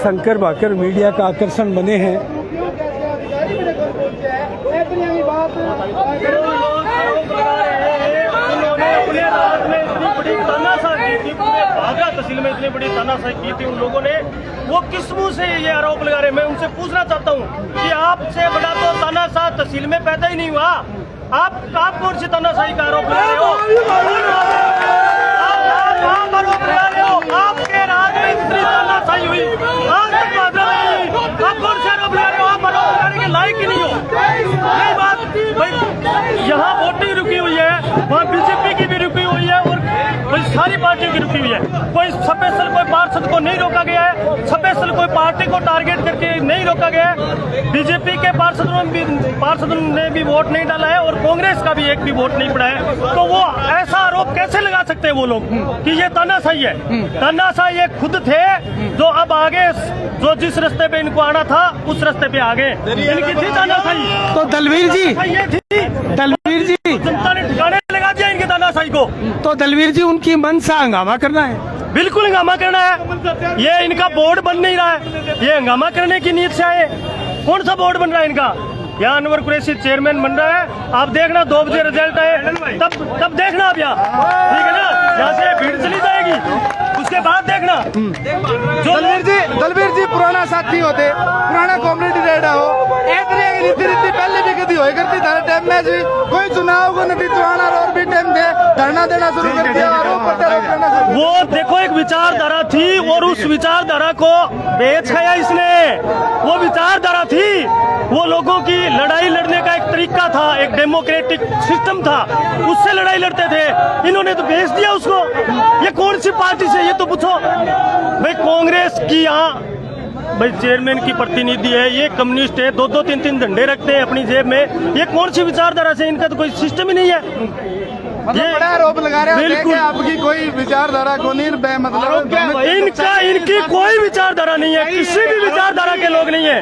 Shankar Bhaker media का आकर्षण बने हैं। तहसील में इतनी बड़ी तानाशाही की थी उन लोगों ने, वो किस मुंह से ये आरोप लगा रहे हैं? मैं उनसे पूछना चाहता हूँ कि आपसे बड़ा तो तानाशाह तहसील में पैदा ही नहीं हुआ। आप कौन सी तानाशाही का आरोप लगा रहे हो? आप आरोप लगा रहे हो? आपके राज में इतनी तानाशाही हुई, आज तक बात नहीं। आप कौन से आरोप लगा रहे हो? आप आरोप लगाने के लायक ही नहीं हो। यही बात भाई, यहाँ वोटिंग रुकी हुई है, वहाँ बीजेपी की भी रुकी हुई है और सारी पार्टियों की रुकी हुई है। कोई स्पेशल कोई पार्षद को नहीं रोका गया है, स्पेशल कोई पार्टी को टारगेट करके नहीं रोका गया है। बीजेपी के पार्षदों ने भी वोट नहीं डाला है और कांग्रेस का भी एक भी वोट नहीं पड़ा है। तो वो ऐसा आरोप कैसे लगा सकते हैं वो लोग कि ये तानाशाही है? तानाशाही ये खुद थे जो अब आगे, जो जिस रास्ते पे इनको आना था उस रास्ते पे आगे इनकी थी तानाशाही। तो दलवीर जी, ये थी दलवीर जी, जनता ने ठिकाने लगा दिया इनकी तानाशाही को। तो दलवीर जी उनकी मन से हंगामा करना है। बिल्कुल हंगामा करना है। ये इनका बोर्ड बन नहीं रहा है, ये हंगामा करने की नीयत से आए। कौन सा बोर्ड बन रहा है इनका? यहाँ अनवर कुरैशी चेयरमैन बन रहा है। आप देखना 2 बजे रिजल्ट आए तब देखना आप यहाँ, ठीक है ना? यहाँ से भीड़ चली जाएगी, उसके बाद देखना। जो दलवीर जी पुराना साथी होते, पुराना कॉम्युनिटी रेडा हो, रीति पहले भी कभी होए करती था। टाइम में भी कोई चुनाव को नती चुहाना और भी टाइम थे धरना देना शुरू कर दिया, आरोप प्रत्यारोप करना शुरू। वो देखो एक विचारधारा थी और उस विचारधारा को बेच खाया इसने। वो विचारधारा थी, वो लोगों की लड़ाई लड़ने का एक तरीका था, एक डेमोक्रेटिक सिस्टम था, उससे लड़ाई लड़ते थे। इन्होंने तो बेच दिया उसको। ये कौन सी पार्टी से, ये तो पूछो भाई। कांग्रेस की यहाँ भाई चेयरमैन की प्रतिनिधि है, ये कम्युनिस्ट है, 2-2 3-3 झंडे रखते हैं अपनी जेब में। ये कौन सी विचारधारा से? इनका तो कोई सिस्टम ही नहीं है। मतलब बड़ा आरोप लगा रहे हैं बिल्कुल, आपकी कोई विचारधारा को नहीं, मतलब इनकी कोई विचारधारा नहीं है, किसी भी विचारधारा के लोग नहीं है।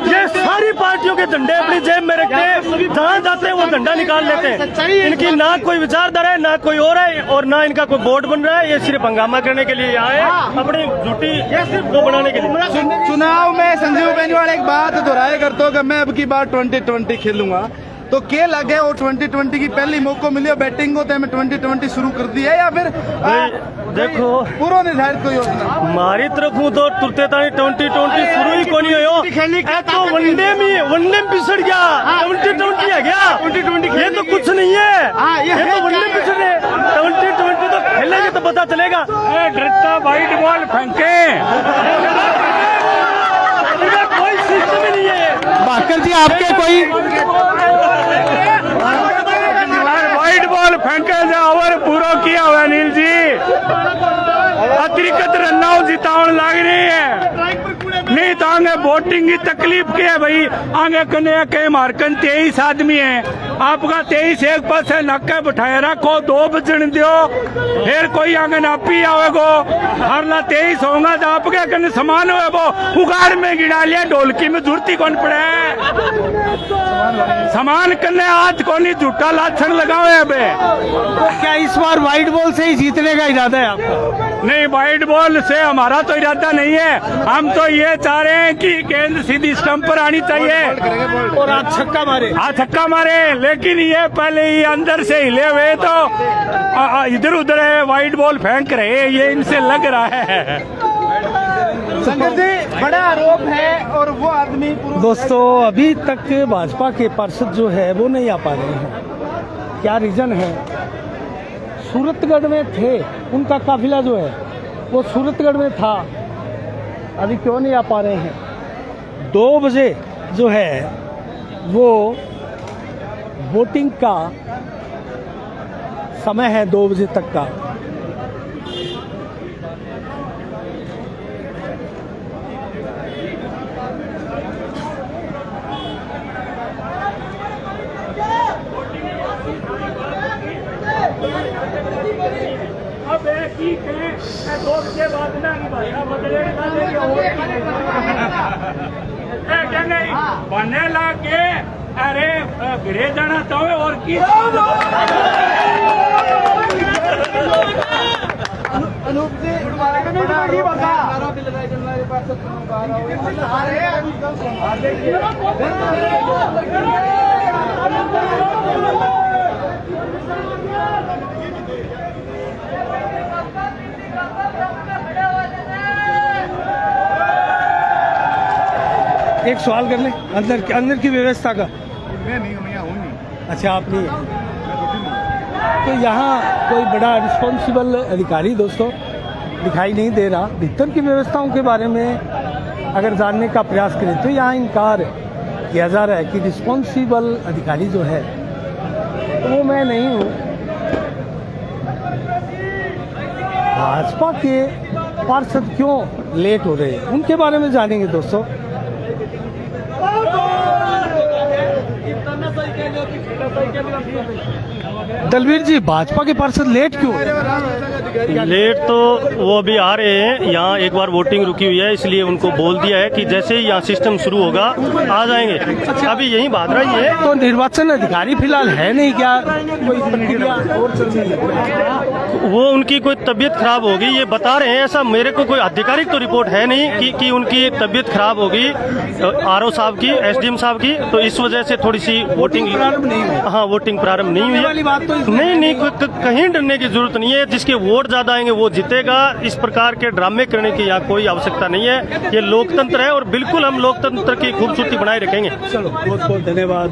ये सारी पार्टियों के झंडे अपनी जेब में रखते हैं, जहाँ जाते हैं वो झंडा निकाल लेते हैं। इनकी ना कोई विचारधारा है, ना कोई और है, और ना इनका कोई बोर्ड बन रहा है। ये सिर्फ हंगामा करने के लिए आए, अपनी झूठी वो बनाने के लिए। चुनाव में संजीव बेनीवाल एक बात दोहराया करते हो कि मैं अब की बार 2020 खेलूंगा, तो क्या लगे वो 2020 की पहली मौका मिली बैटिंग को, तो मैं 2020 शुरू कर दी है या फिर देखो पूरा निर्धारित कोई योजना? हमारी तरफ हूँ तो तुरते 2020 शुरू ही कोनी हो। तो वनडे में पिछड़ गया, 2020 है गया। ये तो कुछ नहीं है, ये तो वनडे पिछड़ रहे। 2020 तो खेलेंगे तो पता चलेगा। डरता व्हाइट बॉल फेंके, कोई सिस्टम ही नहीं है। भाकर जी आपके कोई व्हाइट बॉल फेंके से ओवर पूरा किया हुआ नील जी। अतिरिक्त रन जितावन लग रही है, नहीं तो आगे वोटिंग की तकलीफ क्या है भाई? आगे कने के मारकन 23 आदमी है, आपका 23 एक पास नक्के बिठाए रखो, 2 बजन दो, फिर कोई आगे नापी आवेगो। हरला 23 होगा तो आपके कने समान हुए वो उगाड़ में गिरा लिया, ढोलकी में जुड़ती कौन पड़े? समान करने आज को नहीं, झूठा लाछन लगाओ अबे। क्या इस बार व्हाइट बॉल से ही जीतने का इरादा है आपका? नहीं, व्हाइट बॉल से हमारा तो इरादा नहीं है। हम तो ये चाह रहे हैं कि गेंद सीधी स्टंप पर आनी चाहिए और आप छक्का मारे। हाँ छक्का मारे, लेकिन ये पहले ही अंदर से हिले हुए तो इधर उधर है, व्हाइट बॉल फेंक रहे, ये इनसे लग रहा है। संजय जी बड़ा आरोप है और वो आदमी दोस्तों अभी तक भाजपा के पार्षद जो है वो नहीं आ पा रहे हैं। क्या रीजन है? सूरतगढ़ में थे, उनका काफिला जो है वो सूरतगढ़ में था, अभी क्यों नहीं आ पा रहे हैं? 2 बजे जो है वो वोटिंग का समय है, 2 बजे तक का। अब ठीक है, 2 बजे बाद ना बनने लगे। अरे घरे जाना तो और की अनूप जी एक सवाल कर ले, अंदर की व्यवस्था का। मैं नहीं हूँ, यहाँ हूँ नहीं। अच्छा, आप नहीं है। तो यहाँ कोई बड़ा रिस्पॉन्सिबल अधिकारी दोस्तों दिखाई नहीं दे रहा। भीतर की व्यवस्थाओं के बारे में अगर जानने का प्रयास करें तो यहाँ इनकार किया जा रहा है कि रिस्पॉन्सिबल अधिकारी जो है वो मैं नहीं हूँ। भाजपा के पार्षद क्यों लेट हो रहे हैं उनके बारे में जानेंगे दोस्तों। दलवीर जी, भाजपा के पार्षद लेट क्यों? लेट तो वो अभी आ रहे हैं। यहाँ एक बार वोटिंग रुकी हुई है, इसलिए उनको बोल दिया है कि जैसे ही यहाँ सिस्टम शुरू होगा आ जाएंगे। अभी यहीं भादरा ही है। तो निर्वाचन अधिकारी फिलहाल है नहीं क्या? कोई प्रक्रिया और चल रही है? वो उनकी कोई तबीयत खराब होगी ये बता रहे हैं। ऐसा मेरे को कोई आधिकारिक तो रिपोर्ट है नहीं कि उनकी तबीयत खराब होगी आरओ साहब की, एसडीएम साहब की, तो इस वजह से थोड़ी सी वोटिंग प्रारंभ नहीं हुई। हाँ, वोटिंग प्रारंभ नहीं हुई वाली बात तो है। नहीं, कहीं डरने की जरूरत नहीं है। जिसके वोट ज्यादा आएंगे वो जीतेगा। इस प्रकार के ड्रामे करने की यहाँ कोई आवश्यकता नहीं है। ये लोकतंत्र है और बिल्कुल हम लोकतंत्र की खूबसूरती बनाए रखेंगे। चलो, बहुत बहुत धन्यवाद।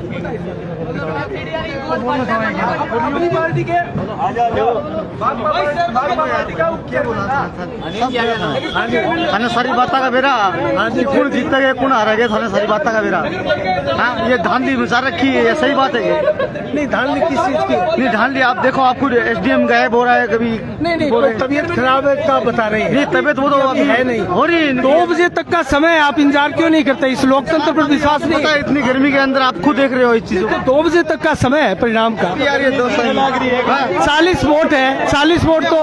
थाने सारी बात का बेरा। हाँ जी, कौन जीतता है कौन हारा गया, थाने सारी बात का बेरा। हाँ, ये धांधली मचा रखी है, ये सही बात है। ये नहीं, धांधली किस चीज की? नहीं धांधली, आप देखो, आपको एसडीएम गायब हो रहा है कभी। नहीं, कोई तबीयत खराब है का बता रहे हैं? नहीं, तबीयत वो तो अभी है नहीं हो रही। 2 बजे तक का समय, आप इंतजार क्यों नहीं करते? इस लोकतंत्र पर विश्वास नहीं? पता है, इतनी गर्मी के अंदर आप खुद देख रहे हो इस चीजों को। 2 बजे तक का समय है परिणाम का। यार ये 40 वोट है, 40 वोट तो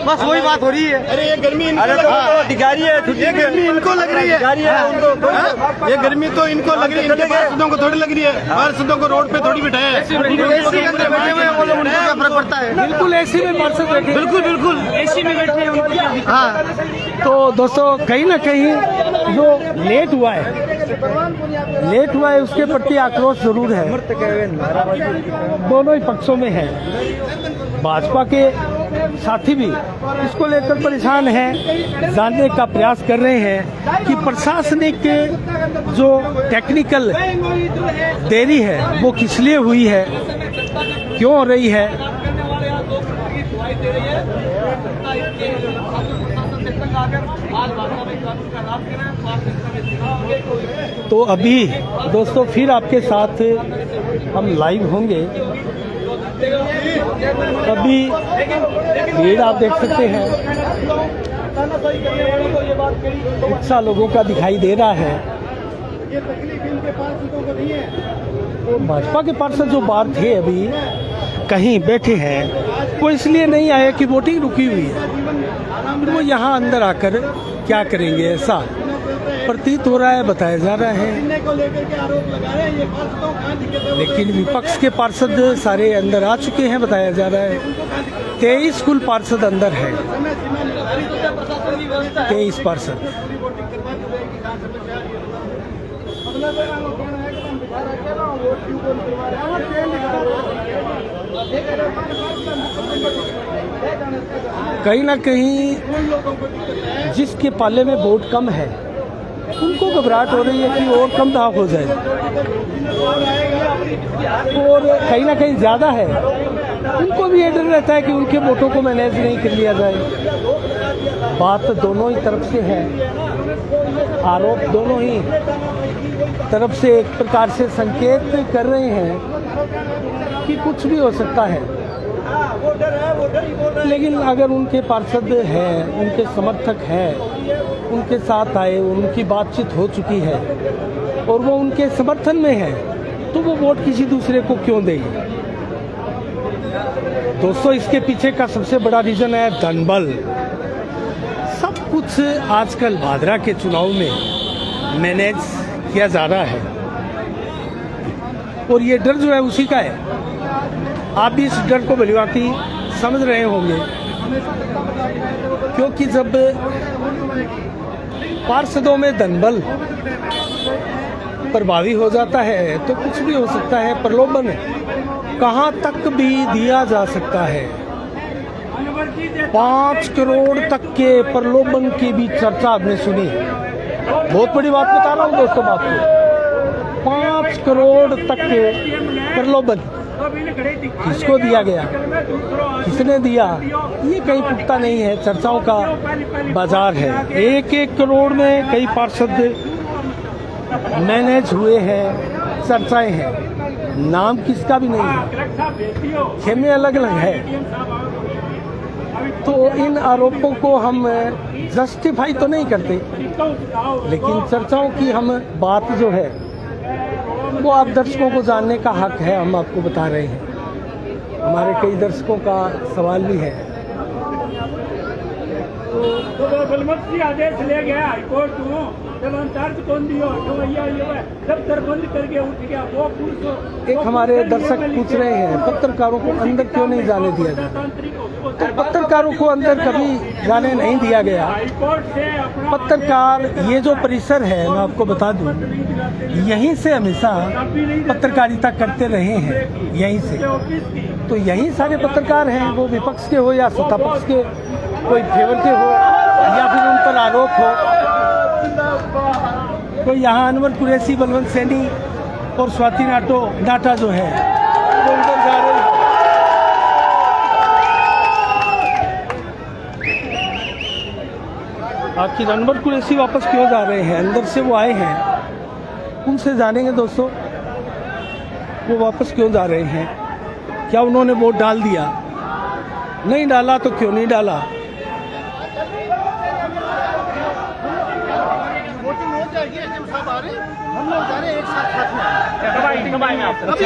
बस वही बात हो रही है। अरे ये गर्मी अधिकारी है, ये गर्मी इनको लग रही है। ये गर्मी तो इनको लग रही है, इनके पार्षदों को थोड़ी लग रही है। पार्षदों को रोड पे थोड़ी बिठाया है। एसी के अंदर बैठे हुए हैं वो लोग, उनको क्या फर्क पड़ता है? बिल्कुल एसी में पार्षद बैठे। बिल्कुल एसी में बैठे हैं। हाँ, तो दोस्तों कहीं ना कहीं जो लेट हुआ है उसके प्रति आक्रोश जरूर है। दोनों ही पक्षों में है। भाजपा के साथी भी इसको लेकर परेशान हैं, जानने का प्रयास कर रहे हैं कि प्रशासनिक जो टेक्निकल देरी है वो किस लिए हुई है, क्यों हो रही है। तो अभी दोस्तों फिर आपके साथ हम लाइव होंगे। अभी भीड़ आप देख सकते हैं, उत्साह लोगों का दिखाई दे रहा है। तो भाजपा के पार्षद जो बाहर थे अभी कहीं बैठे हैं, वो इसलिए नहीं आए कि वोटिंग रुकी हुई है। फिर वो यहाँ अंदर आकर क्या करेंगे ऐसा प्रतीत हो रहा है, बताया जा रहा है। लेकिन विपक्ष के पार्षद सारे अंदर आ चुके हैं, बताया जा रहा है। 23 कुल पार्षद अंदर है, 23 पार्षद। कहीं ना कहीं जिसके पाले में वोट कम है उनको घबराहट हो रही है कि और कम दाव हो जाए, और कहीं ना कहीं ज़्यादा है उनको भी ये डर रहता है कि उनके वोटों को मैनेज नहीं कर लिया जाए। बात दोनों ही तरफ से है, आरोप दोनों ही तरफ से एक प्रकार से संकेत कर रहे हैं कि कुछ भी हो सकता है। लेकिन अगर उनके पार्षद हैं, उनके समर्थक हैं, उनके साथ आए, उनकी बातचीत हो चुकी है और वो उनके समर्थन में है, तो वो वोट किसी दूसरे को क्यों देंगे। दोस्तों इसके पीछे का सबसे बड़ा रीजन है धनबल। सब कुछ आजकल भादरा के चुनाव में मैनेज किया जा रहा है और ये डर जो है उसी का है। आप भी इस डर को भलीभांति समझ रहे होंगे क्योंकि जब पार्षदों में धनबल प्रभावी हो जाता है तो कुछ भी हो सकता है। प्रलोभन कहाँ तक भी दिया जा सकता है। 5 करोड़ तक के प्रलोभन की भी चर्चा आपने सुनी। बहुत बड़ी बात बता रहा हूँ दोस्तों आपको। 5 करोड़ तक के प्रलोभन किसको दिया गया, किसने दिया, ये कहीं पुख्ता नहीं है। चर्चाओं का बाजार है। 1-1 करोड़ में कई पार्षद मैनेज हुए हैं, चर्चाएं हैं, नाम किसका भी नहीं है, खेमे अलग अलग है। तो इन आरोपों को हम जस्टिफाई तो नहीं करते, लेकिन चर्चाओं की हम बात जो है वो आप दर्शकों को जानने का हक है। हम आपको बता रहे हैं। हमारे कई दर्शकों का सवाल भी है। तो बलवंत जी आदेश ले गया हाईकोर्ट जब अंतर्ज कौन दियो तो दफ्तर बंद करके उठ गया वो पुलिस। एक हमारे दर्शक पूछ रहे हैं पत्रकारों को अंदर क्यों नहीं जाने दिया जाता। तो पत्रकारों को अंदर कभी जाने नहीं दिया गया। पत्रकार ये जो परिसर है मैं आपको बता दूं, यहीं से हमेशा पत्रकारिता करते रहे हैं, यहीं से। तो यहीं सारे पत्रकार हैं, वो विपक्ष के हो या सत्ता पक्ष के, कोई फेवर के हो या फिर उन पर आरोप हो। तो यहाँ अनवर कुरैशी, बलवंत सैनी और स्वाति नाटा जो है वो उधर जा रहे हैं। आखिर अनवर कुरैशी वापस क्यों जा रहे हैं? अंदर से वो आए हैं, उनसे जानेंगे दोस्तों वो वापस क्यों जा रहे हैं। क्या उन्होंने वोट डाल दिया? नहीं डाला तो क्यों नहीं डाला?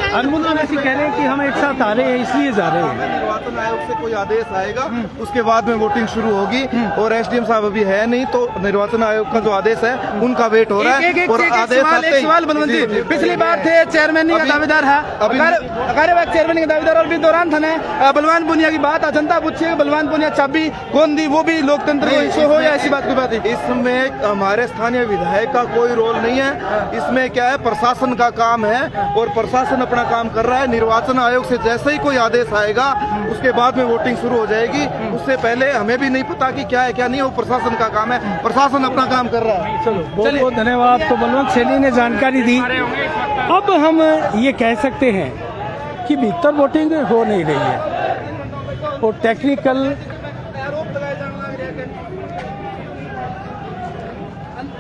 अनमुल्ला वैसी कह रहे हैं कि हम एक साथ आ रहे हैं इसलिए जा रहे हैं। निर्वाचन आयोग से कोई आदेश आएगा उसके बाद में वोटिंग शुरू होगी और एसडीएम साहब अभी है नहीं, तो निर्वाचन आयोग का जो आदेश है उनका वेट हो रहा है। और आदेश सवाल बलवंत जी, पिछली बार थे चेयरमैन का दावेदार है, कार्यवाहक चेयरमैन का दावेदार, और भी दौरान था ना बलवान पुनिया की बात जनता पूछिए बलवान पुनिया चाबी कौन दी, वो भी लोकतंत्र को इश्यू हो या ऐसी बात की बात है। इसमें हमारे स्थानीय विधायक का कोई रोल नहीं है। इसमें क्या है, प्रशासन का काम है और प्रशासन अपना काम कर रहा है। निर्वाचन आयोग से जैसे ही कोई आदेश आएगा उसके बाद में वोटिंग शुरू हो जाएगी। उससे पहले हमें भी नहीं पता कि क्या है क्या नहीं, वो प्रशासन का काम है, प्रशासन अपना काम कर रहा है। चलो बहुत बहुत धन्यवाद। तो बलवंत सैनी ने जानकारी दी। अब हम ये कह सकते हैं कि भीतर वोटिंग हो नहीं रही है और टेक्निकल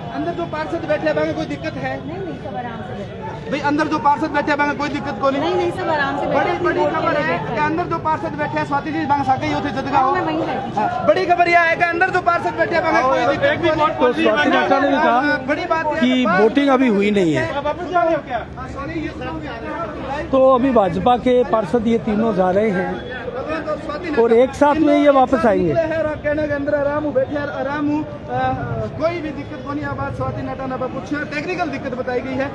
अंदर जो पार्षद बैठे हैं कोई दिक्कत है? नहीं सब आराम से बैठे। भाई अंदर जो पार्षद बैठे हैं कोई दिक्कत को नहीं सब आराम से बड़ी बैठे। बड़ी खबर है कि अंदर जो पार्षद बैठे हैं स्वाति जी बांग साके होते जदगा हो। मैं वहीं बैठी। हाँ, बड़ी खबर यह है कि अंदर जो पार्षद बैठे हैं कोई दिक्कत नहीं। तो स्वाति नाटा ने भी कहा बड़ी बात कि वोटिंग अभी हुई नहीं है। तो अभी भाजपा के पार्षद ये तीनों जा रहे हैं और एक साथ में ये वापस आएंगे। कहने के अंदर आराम हूँ, बैठे आराम हूँ, कोई भी दिक्कत को नहीं। बात स्वाति नाटा ने पूछा, टेक्निकल दिक्कत बताई गई है।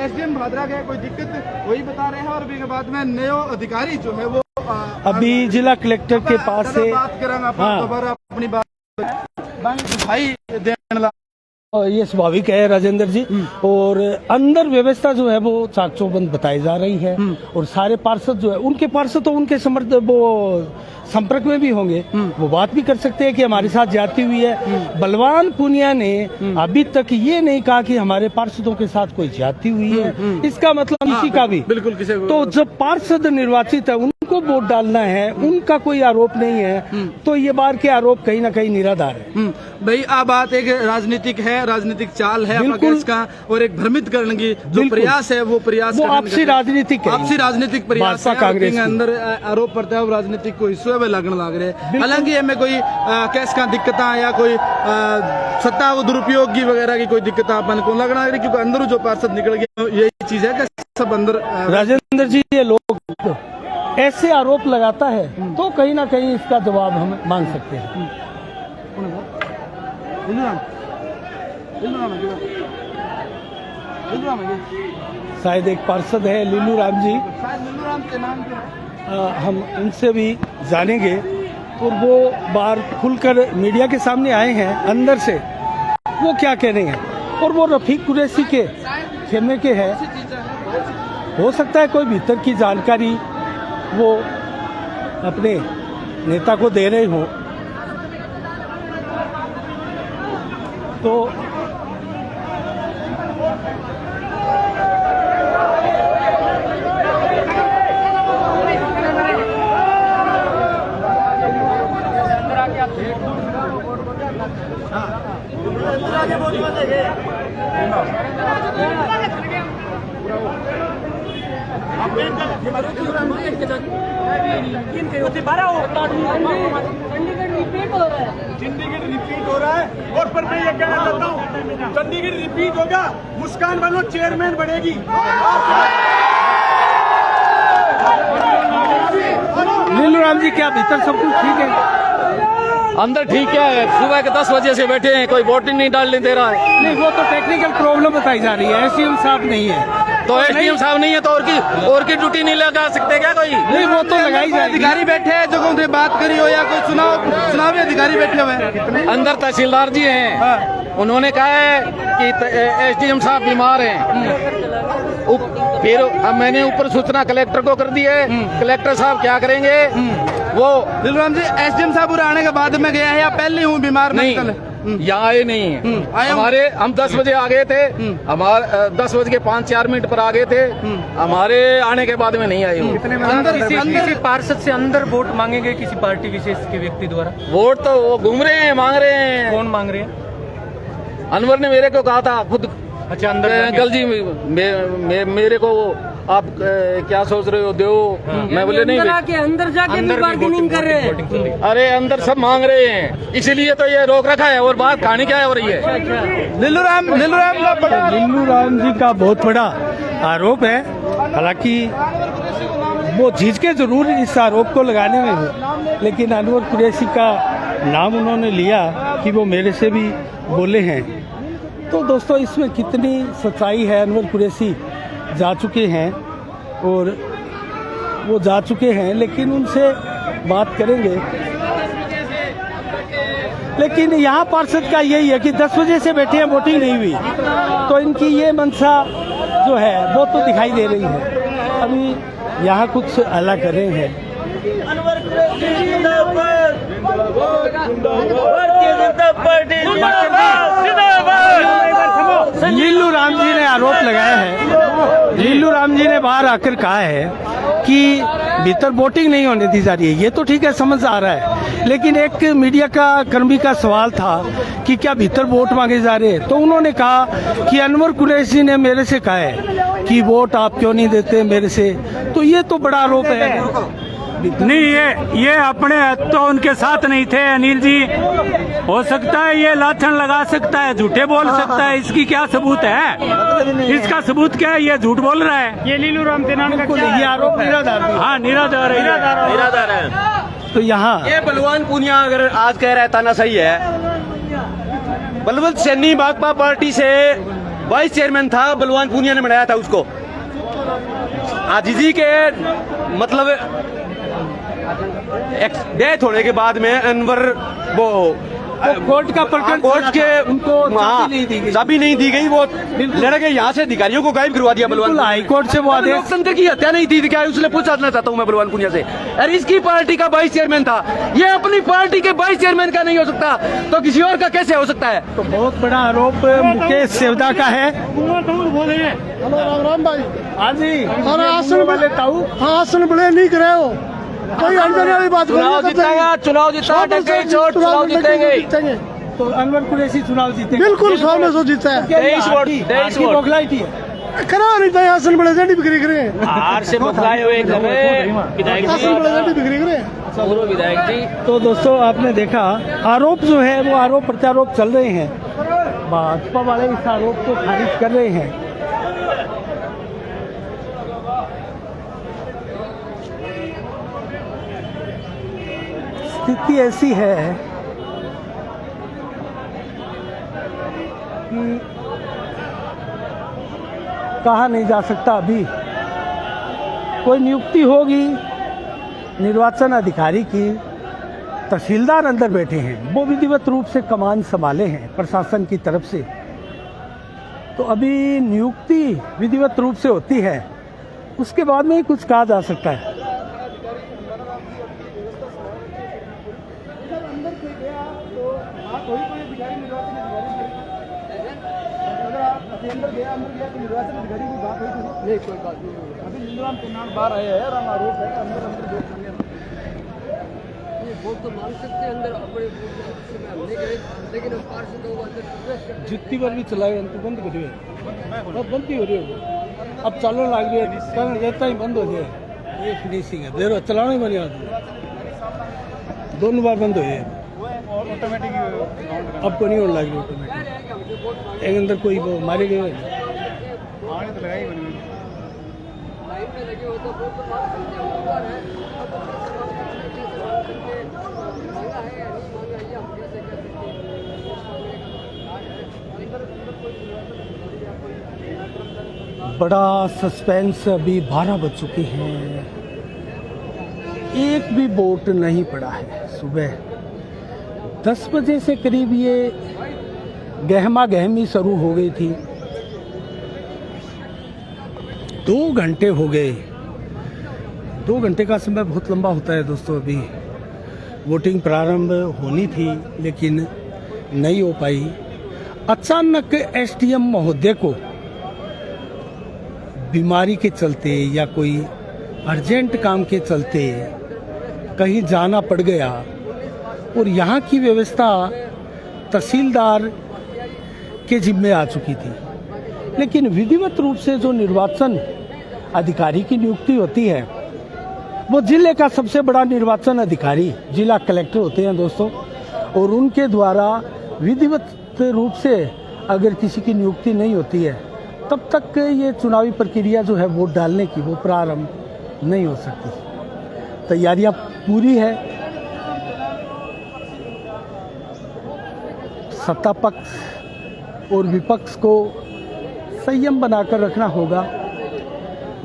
एसडीएम भादरा के कोई दिक्कत वही बता रहे हैं और भी बाद में नयो अधिकारी जो है वो अभी जिला कलेक्टर के पास से बात करेंगे। हाँ। दोबारा अपनी बात भाई देने और ये स्वाभाविक है राजेंद्र जी। और अंदर व्यवस्था जो है वो चाक चौबंद बताई जा रही है और सारे पार्षद जो है उनके पार्षद तो उनके वो संपर्क में भी होंगे, वो बात भी कर सकते हैं कि हमारे साथ जाती हुई है। बलवान पुनिया ने अभी तक ये नहीं कहा कि हमारे पार्षदों के साथ कोई जाती हुई है। इसका मतलब किसी का भी बिल्कुल किसी तो जब पार्षद निर्वाचित है उनको वोट डालना है, उनका कोई आरोप नहीं है, तो ये बार के आरोप कहीं ना कहीं निराधार है। भाई आ बात एक राजनीतिक है, राजनीतिक चाल है बिल्कुल का, और एक भ्रमित करने की जो प्रयास है वो प्रयास वो आपसी राजनीतिक है, आपसी राजनीतिक प्रयास है। कांग्रेस के अंदर आरोप पड़ता है राजनीतिक को हिस्से में लगने लग रहे। हालांकि हमें कोई कैस का दिक्कत या कोई सत्ता दुरुपयोग की वगैरह की कोई दिक्कत अपन को लगना रही, क्योंकि अंदर जो पार्षद निकल गया यही चीज है कि सब अंदर। राजेंद्र जी ये लोग ऐसे आरोप लगाता है तो कहीं ना कहीं इसका जवाब हम मांग सकते हैं। शायद एक पार्षद है लीलू राम जी, हम उनसे भी जानेंगे। और वो बाहर खुलकर मीडिया के सामने आए हैं अंदर से, वो क्या कह रहे हैं। और वो रफीक कुरैशी के खेमे के हैं, हो सकता है कोई भीतर की जानकारी वो अपने नेता को दे रहे हों। तो चंडीगढ़ रिपीट हो रहा है और पर मैं ये कहना चाहता हूँ, चंडीगढ़ रिपीट होगा, मुस्कान बनो चेयरमैन बनेगी। लीलू राम जी, क्या भीतर सब कुछ ठीक है? अंदर ठीक है, सुबह के 10 बजे से बैठे हैं, कोई वोटिंग नहीं डालने दे रहा है। नहीं, वो तो टेक्निकल प्रॉब्लम बताई जा रही है, एसडीएम साहब नहीं है। तो एसडीएम साहब नहीं है तो और की ड्यूटी नहीं लगा सकते क्या कोई? नहीं, वो तो लगाई जाएगी। अधिकारी बैठे हैं जो उनसे बात करी हो या कोई चुनावी अधिकारी बैठे हुए हैं। अंदर तहसीलदार जी हैं, उन्होंने कहा है कि एसडीएम साहब बीमार हैं। फिर अब मैंने ऊपर सूचना कलेक्टर को कर दी है, कलेक्टर साहब क्या करेंगे वो। लीलू राम जी, एसडीएम साहब पूरा आने के बाद में गया है या पहले हूँ बीमार नहीं, यहाँ आए नहीं है। हमारे हम 10 बजे आ गए थे, हमारे 10 बज के 5-4 मिनट पर आ गए थे, हमारे आने के बाद में नहीं आए हूँ। किसी पार्षद से अंदर वोट मांगेंगे किसी पार्टी विशेष के व्यक्ति द्वारा? वोट तो वो घूम रहे हैं, मांग रहे हैं। कौन मांग रहे हैं? अनवर ने मेरे को कहा था खुद। अच्छा, अंदर अंकल जी मेरे को आप क्या सोच रहे हो दो? मैं बोले नहीं, अंदर जाके बार्गेनिंग कर रहे हैं। अरे अंदर सब मांग रहे हैं, इसीलिए तो ये रोक रखा है। और बात कहानी क्या है हो रही है? लीलू राम जी का बहुत बड़ा आरोप है, हालांकि वो झिझके के जरूर इस आरोप को लगाने में हुए, लेकिन अनवर कुरैशी का नाम उन्होंने लिया कि वो मेरे से भी बोले हैं। तो दोस्तों, इसमें कितनी सच्चाई है? अनवर कुरैशी जा चुके हैं और वो जा चुके हैं, लेकिन उनसे बात करेंगे। लेकिन यहाँ पार्षद का यही है कि 10 बजे से बैठे हैं, वोटिंग नहीं हुई, तो इनकी ये मंशा जो है वो तो दिखाई दे रही है। अभी यहाँ कुछ हल्ला कर रहे हैं। लीलू राम जी ने आरोप लगाया है, लीलू राम जी ने बाहर आकर कहा है कि भीतर वोटिंग नहीं होने दी जा रही है। ये तो ठीक है, समझ आ रहा है, लेकिन एक मीडिया का कर्मी का सवाल था कि क्या भीतर वोट मांगे जा रहे हैं, तो उन्होंने कहा कि अनवर कुरैशी ने मेरे से कहा है कि वोट आप क्यों नहीं देते मेरे से। तो ये तो बड़ा आरोप है। नहीं, ये अपने तो उनके साथ नहीं थे अनिल जी। हो सकता है ये लाछन लगा सकता है, झूठे बोल सकता है, इसकी क्या सबूत है? इसका सबूत क्या है? ये झूठ बोल रहा है। ये लीलू राम तेनान का ये आरोप निराधार है। हाँ, निराधार है। तो यहाँ ये बलवान पूनिया अगर आज कह रहा है ताना सही है, बलवंत सैनी भाजपा पार्टी से वाइस चेयरमैन था, बलवान पूनिया ने बनाया था उसको। आजीजी के मतलब डेथ होने के बाद में अनवर वो कोर्ट का प्रकरण, कोर्ट के उनको चाबी नहीं दी गई, वो लड़के यहाँ से अधिकारियों को गायब करवा दिया बलवान। हाई कोर्ट से वो आदेश, लोकतंत्र की हत्या नहीं थी क्या? उसने पूछना चाहता हूँ मैं बलवान पुनिया से। अरे इसकी पार्टी का वाइस चेयरमैन था, ये अपनी पार्टी के वाइस चेयरमैन का नहीं हो सकता तो किसी और का कैसे हो सकता है? तो बहुत बड़ा आरोप मुकेश सेवदा का है। राम भाई, हाँ जी, आसन वाले ताऊ, हाँ आसन बड़े नहीं करे हो, कोई अनजाने वाली बात चुनाव जीतेगा, चुनाव जीतेंगे। तो अनवर कुरैशी चुनाव जीते बिल्कुल 100 जीता है। 23 वोट बौखलाई थी है। करा नहीं था आसन बड़े जड़ी बिक्री करे, हार से बदलाए हुए विधायक आसन बड़े जड़ी बिक्री करे पूर्व विधायक जी। तो दोस्तों, आपने देखा आरोप जो है वो आरोप प्रत्यारोप चल रहे हैं। भाजपा वाले इस आरोप को खारिज कर रहे हैं। स्थिति ऐसी है कि कहा नहीं जा सकता। अभी कोई नियुक्ति होगी निर्वाचन अधिकारी की, तहसीलदार अंदर बैठे हैं, वो विधिवत रूप से कमान संभाले हैं प्रशासन की तरफ से। तो अभी नियुक्ति विधिवत रूप से होती है, उसके बाद में ही कुछ कहा जा सकता है। नहीं कोई बात नहीं, अभी नीलम के नाम बाहर आए हैं और हम आरोप है अंदर वोट तो मांग सकते हैं अंदर अपने हमने करे, लेकिन हम पार्षद लोग अंदर प्रवेश करते जितनी बार भी चलाए तो बंद करिए, अब बंद ही हो रही है, अब चालू लाग रही है, कारण रहता ही बंद हो जाए, ये फिनिशिंग है, देर चलाना ही बनी आती, दोनों बार बंद हो जाए, ऑटोमेटिक अब को नहीं होने लग रही ऑटोमेटिक, एक अंदर कोई वो मारे गए आने तो लगाई बनी हुई। लाइन में लगे हो तो वोट तो मांग सकते हैं, उम्मीदवार है अब तो मांगा है या नहीं मांगा ये हम कैसे कह सकते हैं। बड़ा सस्पेंस। अभी 12 बज चुके हैं, एक भी वोट नहीं पड़ा है। सुबह 10 बजे से करीब ये गहमा गहमी शुरू हो गई थी, 2 घंटे हो गए। 2 घंटे का समय बहुत लंबा होता है दोस्तों। अभी वोटिंग प्रारंभ होनी थी लेकिन नहीं हो पाई। अचानक एसडीएम महोदय को बीमारी के चलते या कोई अर्जेंट काम के चलते कहीं जाना पड़ गया और यहाँ की व्यवस्था तहसीलदार के जिम्मे आ चुकी थी। लेकिन विधिवत रूप से जो निर्वाचन अधिकारी की नियुक्ति होती है वो जिले का सबसे बड़ा निर्वाचन अधिकारी जिला कलेक्टर होते हैं दोस्तों, और उनके द्वारा विधिवत रूप से अगर किसी की नियुक्ति नहीं होती है तब तक ये चुनावी प्रक्रिया जो है वोट डालने की वो प्रारंभ नहीं हो सकती। तैयारियां पूरी है। सत्ता पक्ष और विपक्ष को संयम बनाकर रखना होगा।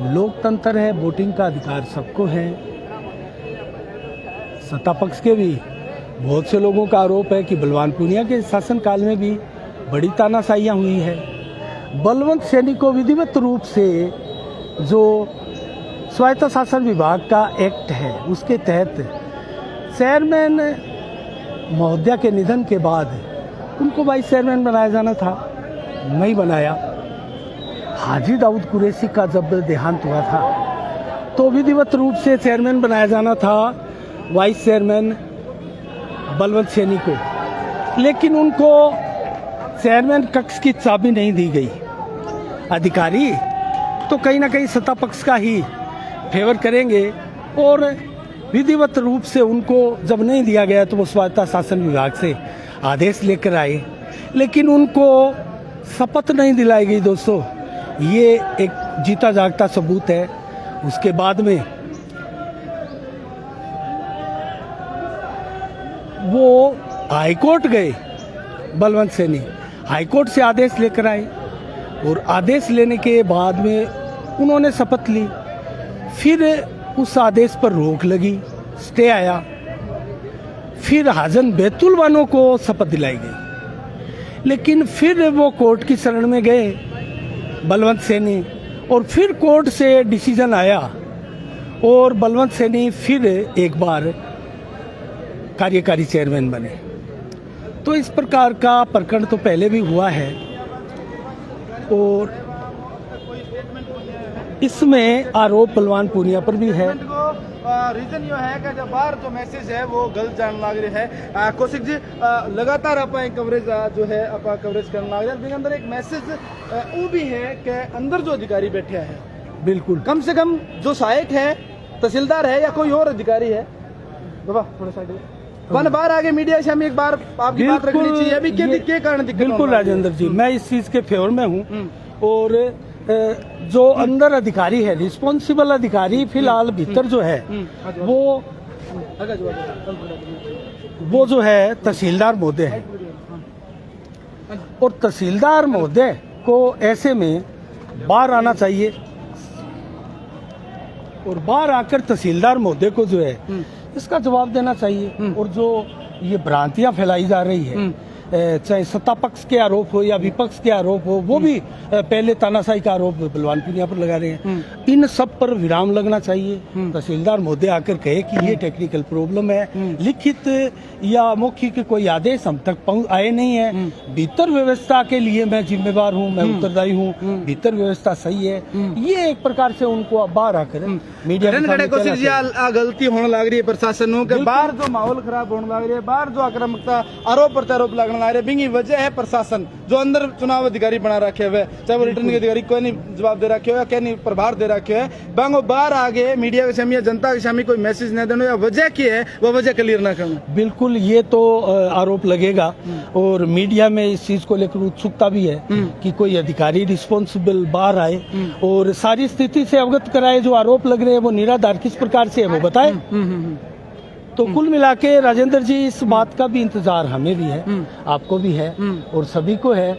लोकतंत्र है, वोटिंग का अधिकार सबको है। सत्ता पक्ष के भी बहुत से लोगों का आरोप है कि बलवान पूनिया के शासनकाल में भी बड़ी तानाशाहियां हुई है। बलवंत सैनी को विधिवत रूप से जो स्वायत्त शासन विभाग का एक्ट है उसके तहत चेयरमैन महोदया के निधन के बाद उनको वाइस चेयरमैन बनाया जाना था, नहीं बनाया। हाजी दाऊद कुरैशी का जब देहांत हुआ था तो विधिवत रूप से चेयरमैन बनाया जाना था वाइस चेयरमैन बलवंत सैनी को, लेकिन उनको चेयरमैन कक्ष की चाबी नहीं दी गई। अधिकारी तो कहीं ना कहीं सत्ता पक्ष का ही फेवर करेंगे और विधिवत रूप से उनको जब नहीं दिया गया तो वो स्वायत्त शासन विभाग से आदेश लेकर आए, लेकिन उनको शपथ नहीं दिलाई गई दोस्तों। ये एक जीता जागता सबूत है। उसके बाद में वो हाईकोर्ट गए, बलवंत सैनी हाईकोर्ट से आदेश लेकर आए और आदेश लेने के बाद में उन्होंने शपथ ली। फिर उस आदेश पर रोक लगी, स्टे आया। फिर हाजन बैतुल वालों को शपथ दिलाई गई, लेकिन फिर वो कोर्ट की शरण में गए बलवंत सैनी, और फिर कोर्ट से डिसीजन आया और बलवंत सैनी फिर एक बार कार्यकारी चेयरमैन बने। तो इस प्रकार का प्रकरण तो पहले भी हुआ है और इसमें आरोप बलवान पूनिया पर भी है। रीजन ये है कि जब बाहर जो मैसेज है वो गलत जान लग रही है। कौशिक जी लगातार आप कवरेज जो है आप कवरेज करने लग रहे हैं, अंदर एक मैसेज वो भी है कि अंदर जो अधिकारी बैठे हैं बिल्कुल कम से कम जो सहायक है तहसीलदार है या कोई और अधिकारी है, बाबा थोड़ा साइड वन बार आगे मीडिया से हम एक बार आपकी बात रखनी चाहिए। अभी क्या कारण दिक्कत? बिल्कुल राजेंद्र जी, मैं इस चीज के फेवर में हूँ। और जो अंदर अधिकारी है, रिस्पॉन्सिबल अधिकारी फिलहाल भीतर जो है वो जो है तहसीलदार महोदय है, और तहसीलदार महोदय को ऐसे में बाहर आना चाहिए और बाहर आकर तहसीलदार महोदय को जो है इसका जवाब देना चाहिए। और जो ये भ्रांतियां फैलाई जा रही है, चाहे सत्ता पक्ष के आरोप हो या विपक्ष के आरोप हो, वो भी पहले तानाशाही का आरोप बलवान पुनिया पर लगा रहे हैं। इन सब पर विराम लगना चाहिए। तहसीलदार महोदय आकर कहे कि ये टेक्निकल प्रॉब्लम है, लिखित या मौखिक कोई आदेश हम तक आए नहीं है। भीतर व्यवस्था के लिए मैं जिम्मेवार हूँ, मैं उत्तरदायी हूँ, भीतर व्यवस्था सही है, ये एक प्रकार से उनको बाहर आकर मीडिया गलती होने लग रही है प्रशासन के, बाहर जो माहौल खराब होने लग रही है, बाहर जो आक्रामकता आरोप प्रत्यारोप लगने लग रहे बिंगी वजह है प्रशासन जो अंदर चुनाव अधिकारी बना रखे हुए, चाहे वो रिटर्निंग अधिकारी कोई नहीं जवाब दे रखे हो या क्या नहीं प्रभार दे रखे है, बांगो बाहर आगे मीडिया के सामने जनता के सामने कोई मैसेज नहीं देना या वजह की है वो वजह क्लियर ना करना। बिल्कुल, ये तो आरोप लगेगा और मीडिया में इस चीज को लेकर उत्सुकता भी है कि कोई अधिकारी रिस्पॉन्सिबल बाहर आए और सारी स्थिति से अवगत कराए। जो आरोप लग रहे हैं वो निराधार किस प्रकार से है वो बताए। तो कुल मिला के राजेंद्र जी, इस बात का भी इंतजार हमें भी है, आपको भी है और सभी को है।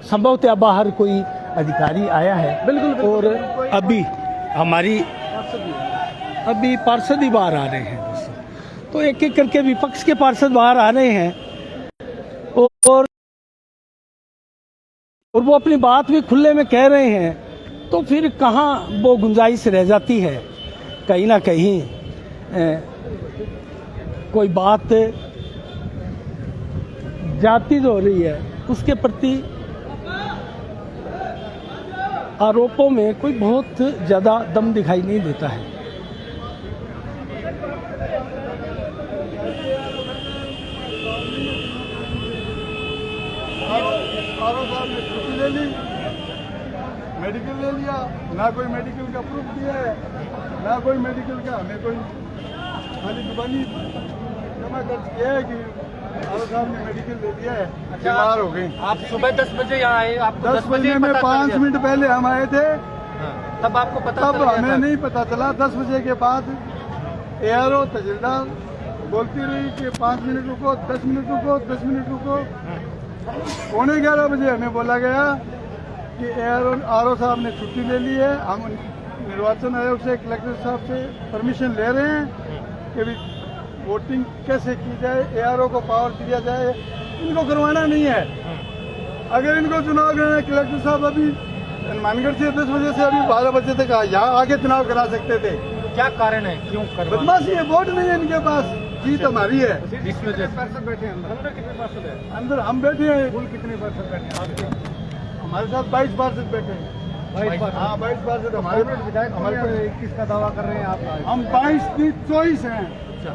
संभवतः बाहर कोई अधिकारी आया है, बिल्कुल, और अभी हमारी अभी पार्षद ही बाहर आ रहे हैं दोस्तों। तो एक एक करके विपक्ष के पार्षद बाहर आ रहे हैं और वो अपनी बात भी खुले में कह रहे हैं। तो फिर कहाँ वो गुंजाइश रह जाती है, कहीं ना कहीं कोई बात जाती जो हो रही है उसके प्रति आरोपों में कोई बहुत ज्यादा दम दिखाई नहीं देता है। छुट्टी ले ली, मेडिकल ले लिया, ना कोई मेडिकल का प्रूफ दिया है, ना कोई मेडिकल का हमें कोई खाली जुबानी जमा कर किया है कि आरो साहब ने मेडिकल ले लिया है, बीमार हो गई। आप सुबह 10 बजे यहाँ आए, आपको 10 बजे में 5 मिनट पहले हम आए थे, तब आपको पता तब हमें नहीं पता चला। 10 बजे के बाद एआरओ तहसीलदार बोलती रही कि 5 मिनट रुको, 10 मिनट रुको, 10 मिनट रुको। 11:15 बजे हमें बोला गया कि आरओ साहब ने छुट्टी ले ली है। हम निर्वाचन आयोग से, कलेक्टर साहब से परमिशन ले रहे हैं कि भी वोटिंग कैसे की जाए, एआरओ को पावर दिया जाए। इनको करवाना नहीं है। अगर इनको चुनाव कराना, कलेक्टर साहब अभी हनुमानगढ़ से 10 बजे से अभी 12 बजे तक यहाँ आके चुनाव करा सकते थे। क्या कारण है, क्यों करवा? बदमाशी है, वोट नहीं है इनके पास, जीत हमारी है। इस वजह से पार्षद बैठे हैं अंदर, हम बैठे हैं। कुल कितने पार्षद बैठे हैं? हमारे साथ 22 पार्षद बैठे हैं। 22 पार्षद हमारे विधायक, हमारे 21 का दावा कर रहे हैं आप। हम 22 की 24 हैं।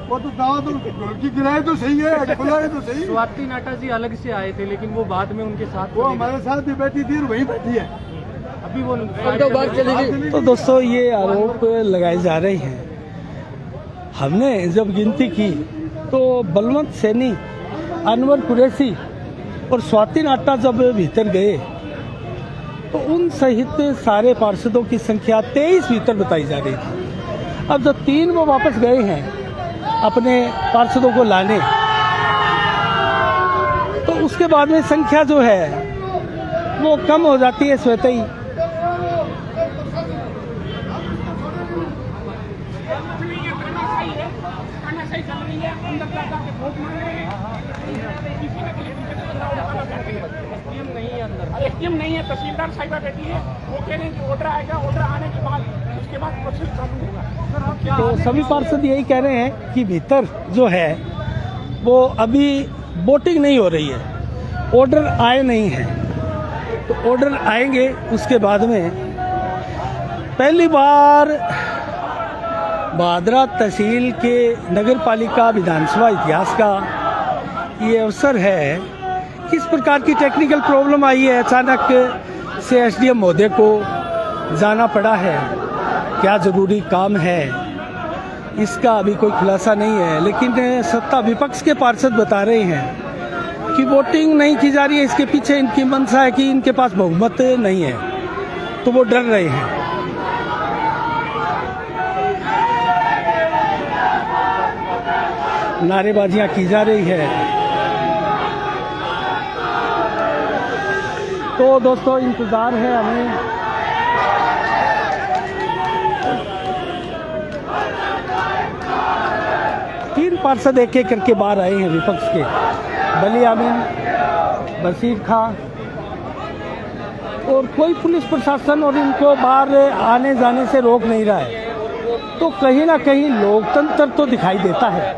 वो तो दावा तो ढोलकी गिराए तो सही है, बुलाए तो सही। स्वाति नाटा जी अलग से आए थे, लेकिन वो बाद में उनके साथ वो हमारे साथ भी बैठी थी और वहीं बैठी है। अभी वो बार चली गई। तो दोस्तों, ये आरोप लगाए जा रहे हैं। हमने जब गिनती की तो बलवंत सैनी, अनवर कुरैशी और स्वाति नाटा जब भीतर गए तो उन सहित सारे पार्षदों की संख्या 23 भीतर बताई जा रही थी। अब जब 3 वो वापस गए हैं अपने पार्षदों को लाने, तो उसके बाद में संख्या जो है वो कम हो जाती है स्वतः ही। एसडीएम नहीं है, तहसीलदार साहिबा बैठी है, वो कह रहे हैं कि ऑर्डर आएगा, ऑर्डर आने के बाद उसके बाद प्रोसेस चालू होगा। तो सभी पार्षद यही कह रहे हैं कि भीतर जो है वो अभी वोटिंग नहीं हो रही है, ऑर्डर आए नहीं हैं। तो ऑर्डर आएंगे उसके बाद में पहली बार भादरा तहसील के नगर पालिका विधानसभा इतिहास का ये अवसर है। किस प्रकार की टेक्निकल प्रॉब्लम आई है, अचानक से एसडीएम महोदय को जाना पड़ा है, क्या जरूरी काम है, इसका अभी कोई खुलासा नहीं है। लेकिन सत्ता विपक्ष के पार्षद बता रहे हैं कि वोटिंग नहीं की जा रही है, इसके पीछे इनकी मंशा है कि इनके पास बहुमत नहीं है, तो वो डर रहे हैं। नारेबाजियां की जा रही है। तो दोस्तों, इंतजार है हमें। पार्षद एक एक करके बाहर आए हैं विपक्ष के, बली आमीन, बशीर खां, और कोई पुलिस प्रशासन और इनको बाहर आने जाने से रोक नहीं रहा है। तो कहीं ना कहीं लोकतंत्र तो दिखाई देता है,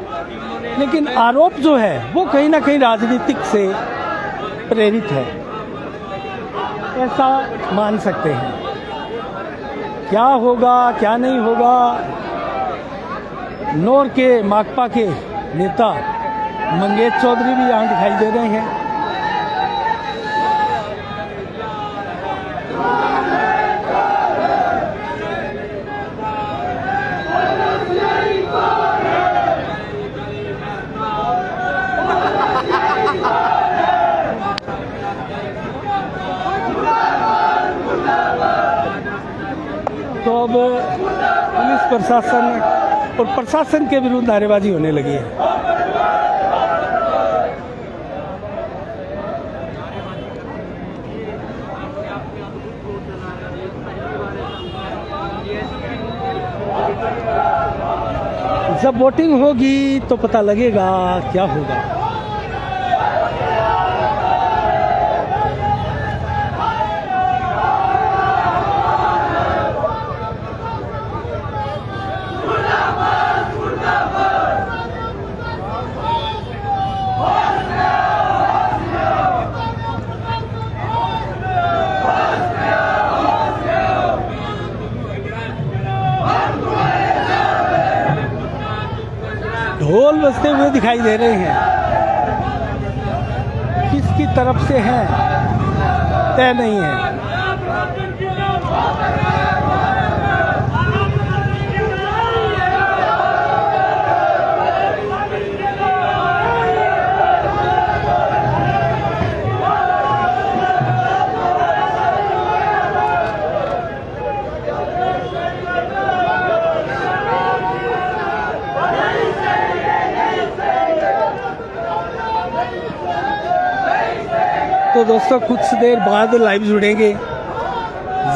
लेकिन आरोप जो है वो कहीं ना कहीं राजनीतिक से प्रेरित है, ऐसा मान सकते हैं। क्या होगा क्या नहीं होगा, नौर के माकपा के नेता मंगेश चौधरी भी यहाँ दिखाई दे रहे हैं। तो अब पुलिस प्रशासन और प्रशासन के विरुद्ध नारेबाजी होने लगी है। जब वोटिंग होगी तो पता लगेगा क्या होगा। ढोल बजते हुए दिखाई दे रहे हैं, किसकी तरफ से हैं तय नहीं है। तो दोस्तों कुछ देर बाद लाइव जुड़ेंगे,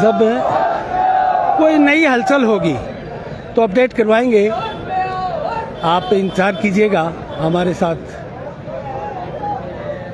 जब कोई नई हलचल होगी तो अपडेट करवाएंगे। आप इंतजार कीजिएगा हमारे साथ।